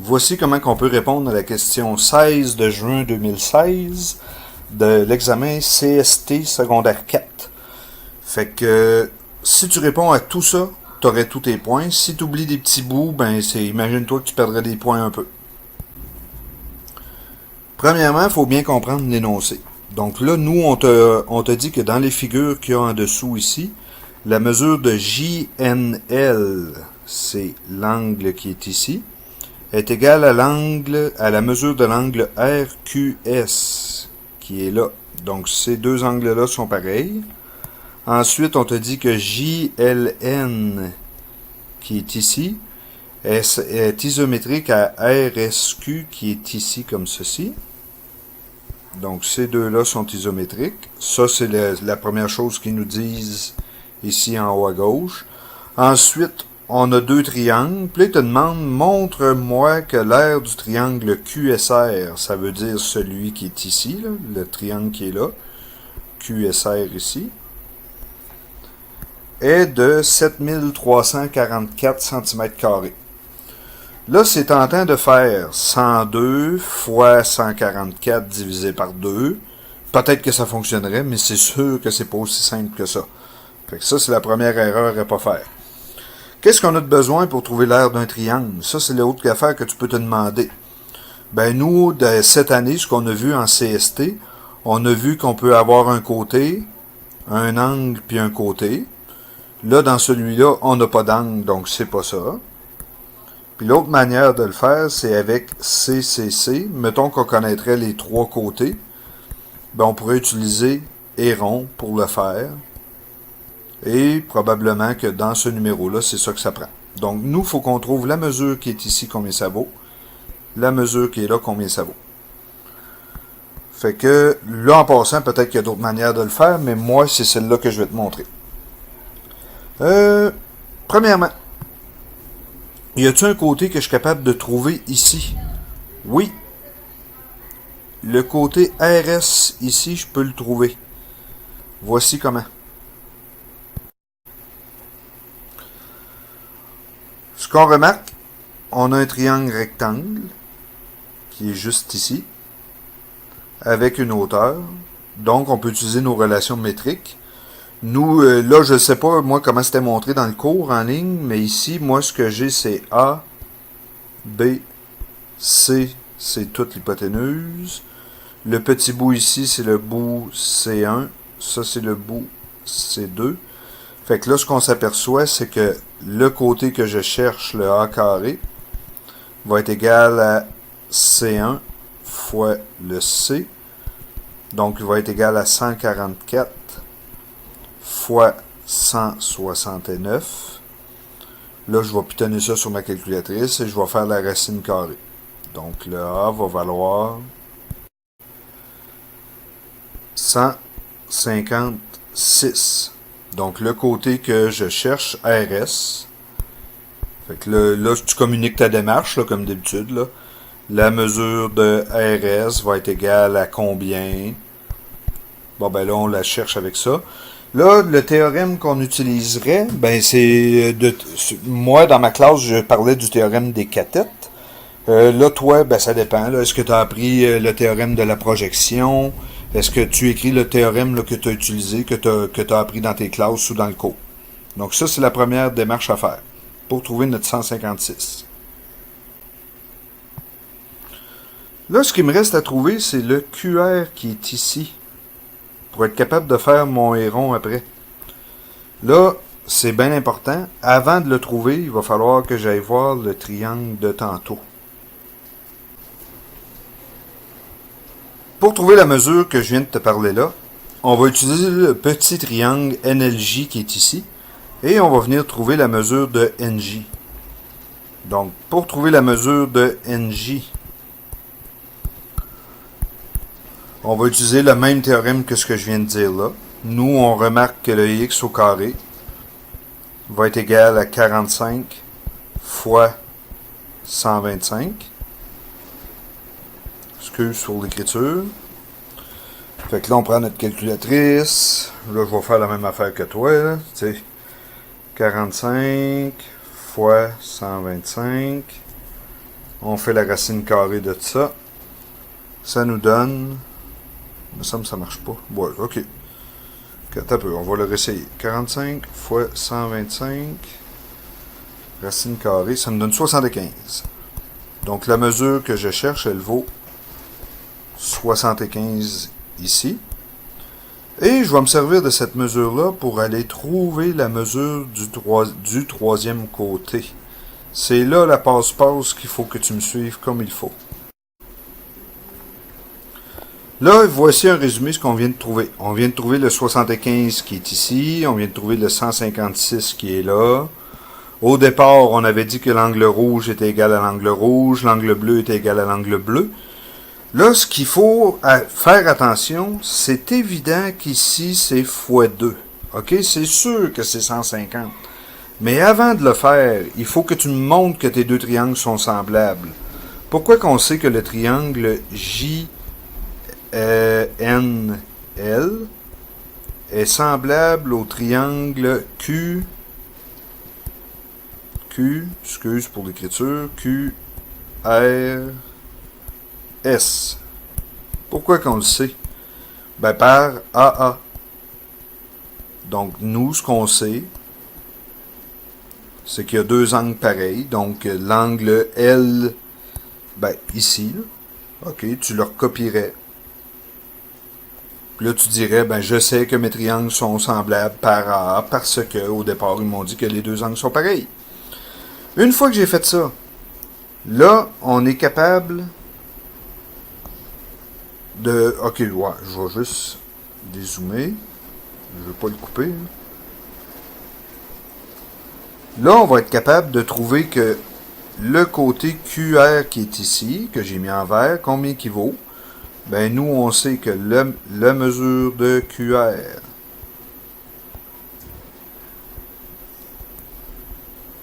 Voici comment on peut répondre à la question 16 de juin 2016 de l'examen CST secondaire 4. Fait que si tu réponds à tout ça, tu aurais tous tes points. Si tu oublies des petits bouts, ben imagine-toi que tu perdrais des points un peu. Premièrement, il faut bien comprendre l'énoncé. Donc là, nous, on te dit que dans les figures qu'il y a en dessous ici, la mesure de JNL, c'est l'angle qui est ici, est égale à la mesure de l'angle RQS, qui est là. Donc ces deux angles-là sont pareils. Ensuite, on te dit que JLN, qui est ici, est isométrique à RSQ, qui est ici comme ceci. Donc ces deux-là sont isométriques. Ça, c'est la première chose qu'ils nous disent ici en haut à gauche. Ensuite, on a deux triangles. Puis là, ils te demandent, montre-moi que l'aire du triangle QSR, ça veut dire celui qui est ici, là, le triangle qui est là, QSR ici, est de 7344 cm². Là, c'est tentant de faire 102 fois 144 divisé par 2. Peut-être que ça fonctionnerait, mais c'est sûr que c'est pas aussi simple que ça. Fait que ça, c'est la première erreur à pas faire. Qu'est-ce qu'on a de besoin pour trouver l'aire d'un triangle? Ça, c'est l'autre affaire que tu peux te demander. Ben, nous, cette année, ce qu'on a vu en CST, on a vu qu'on peut avoir un côté, un angle, puis un côté. Là, dans celui-là, on n'a pas d'angle, donc c'est pas ça. Puis l'autre manière de le faire, c'est avec CCC. Mettons qu'on connaîtrait les trois côtés. Ben, on pourrait utiliser rond pour le faire. Et probablement que dans ce numéro-là, c'est ça que ça prend. Donc, nous, il faut qu'on trouve la mesure qui est ici, combien ça vaut. La mesure qui est là, combien ça vaut. Fait que, là, en passant, peut-être qu'il y a d'autres manières de le faire, mais moi, c'est celle-là que je vais te montrer. Premièrement, y a-t-il un côté que je suis capable de trouver ici? Oui. Le côté RS ici, je peux le trouver. Voici comment. Ce qu'on remarque, on a un triangle rectangle qui est juste ici, avec une hauteur. Donc, on peut utiliser nos relations métriques. Nous, là, je ne sais pas, moi, comment c'était montré dans le cours en ligne, mais ici, moi, ce que j'ai, c'est A, B, C, c'est toute l'hypoténuse. Le petit bout ici, c'est le bout C1. Ça, c'est le bout C2. Fait que là, ce qu'on s'aperçoit, c'est que le côté que je cherche, le A carré, va être égal à C1 fois le C. Donc, il va être égal à 144 fois 169. Là, je vais pitonner ça sur ma calculatrice et je vais faire la racine carrée. Donc, le A va valoir 156. Donc, le côté que je cherche, RS. Fait que là, tu communiques ta démarche, là, comme d'habitude. Là. La mesure de RS va être égale à combien? Bon, ben là, on la cherche avec ça. Là, le théorème qu'on utiliserait, ben moi, dans ma classe, je parlais du théorème des cathètes. Là, toi, ben ça dépend. Est-ce que tu as appris le théorème de la projection? Est-ce que tu écris le théorème là, que tu as utilisé, que tu as appris dans tes classes ou dans le cours? Donc ça, c'est la première démarche à faire pour trouver notre 156. Là, ce qui me reste à trouver, c'est le QR qui est ici, pour être capable de faire mon rond après. Là, c'est bien important. Avant de le trouver, il va falloir que j'aille voir le triangle de tantôt. Pour trouver la mesure que je viens de te parler là, on va utiliser le petit triangle NLJ qui est ici, et on va venir trouver la mesure de NJ. Donc, pour trouver la mesure de NJ, on va utiliser le même théorème que ce que je viens de dire là. Nous, on remarque que le x au carré va être égal à 45 fois 125. Excuse sur l'écriture. Fait que là, on prend notre calculatrice. Là, je vais faire la même affaire que toi. Là. 45 fois 125 On fait la racine carrée de ça. Ça nous donne... Il me semble que ça marche pas. Ouais, ok. Attends un peu, on va le réessayer. 45 fois 125. Racine carrée, ça me donne 75. Donc la mesure que je cherche, elle vaut 75 ici. Et je vais me servir de cette mesure-là pour aller trouver la mesure du troisième côté. C'est là la passe-passe qu'il faut que tu me suives comme il faut. Là, voici un résumé de ce qu'on vient de trouver. On vient de trouver le 75 qui est ici. On vient de trouver le 156 qui est là. Au départ, on avait dit que l'angle rouge était égal à l'angle rouge, l'angle bleu était égal à l'angle bleu. Là, ce qu'il faut faire attention, c'est évident qu'ici, c'est x2. OK? C'est sûr que c'est 150. Mais avant de le faire, il faut que tu me montres que tes deux triangles sont semblables. Pourquoi qu'on sait que le triangle JNL est semblable au triangle excuse pour l'écriture, QRS. Pourquoi qu'on le sait? Ben par AA. Donc nous, ce qu'on sait, c'est qu'il y a deux angles pareils. Donc l'angle L, ben ici, là. OK, tu le recopierais. Puis là, tu dirais, ben je sais que mes triangles sont semblables par AA parce que au départ, ils m'ont dit que les deux angles sont pareils. Une fois que j'ai fait ça, là, on est capable de... OK, ouais, je vais juste dézoomer. Je ne veux pas le couper. Là, on va être capable de trouver que le côté QR qui est ici, que j'ai mis en vert, combien qu'il vaut? Ben, nous, on sait que la mesure de QR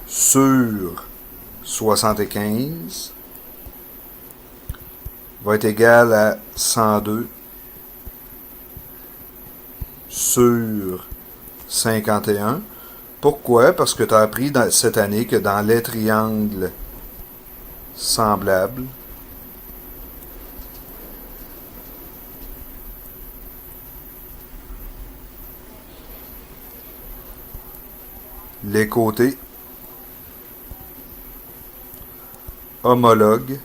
sur 75 va être égal à 102 sur 51. Pourquoi? Parce que tu as appris cette année que dans les triangles semblables, les côtés homologues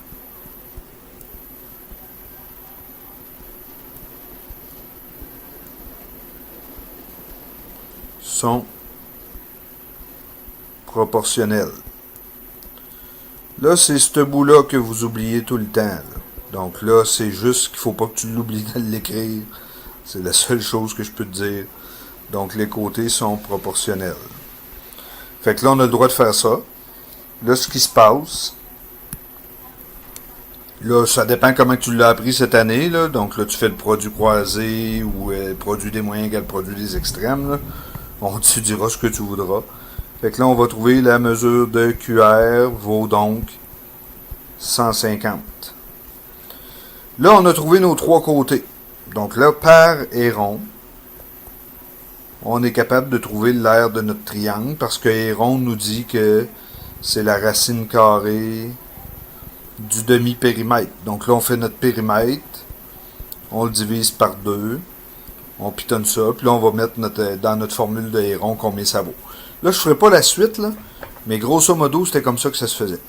sont proportionnels. Là, c'est ce bout-là que vous oubliez tout le temps. Là. Donc là, c'est juste qu'il ne faut pas que tu l'oublies de l'écrire. C'est la seule chose que je peux te dire. Donc les côtés sont proportionnels. Fait que là, on a le droit de faire ça. Là, ce qui se passe, là, ça dépend comment tu l'as appris cette année. Là. Donc là, tu fais le produit croisé ou le produit des moyens égale le produit des extrêmes. Là. Tu diras ce que tu voudras. Fait que là, on va trouver la mesure de QR vaut donc 150. Là, on a trouvé nos trois côtés. Donc là, par et rond, on est capable de trouver l'aire de notre triangle parce que Héron nous dit que c'est la racine carrée du demi-périmètre. Donc là, on fait notre périmètre, on le divise par 2, on pitonne ça, puis là, on va mettre dans notre formule de Héron combien ça vaut. Là, je ne ferai pas la suite, là, mais grosso modo, c'était comme ça que ça se faisait.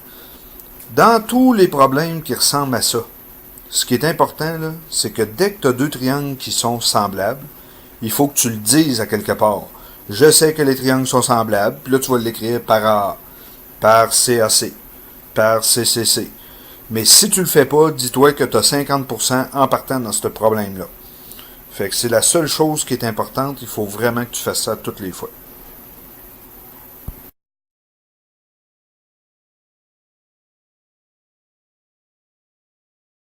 Dans tous les problèmes qui ressemblent à ça, ce qui est important, là, c'est que dès que tu as deux triangles qui sont semblables, il faut que tu le dises à quelque part. Je sais que les triangles sont semblables, puis là, tu vas l'écrire par A, par CAC, par CCC. Mais si tu le fais pas, dis-toi que tu as 50% en partant dans ce problème-là. Fait que c'est la seule chose qui est importante, il faut vraiment que tu fasses ça toutes les fois.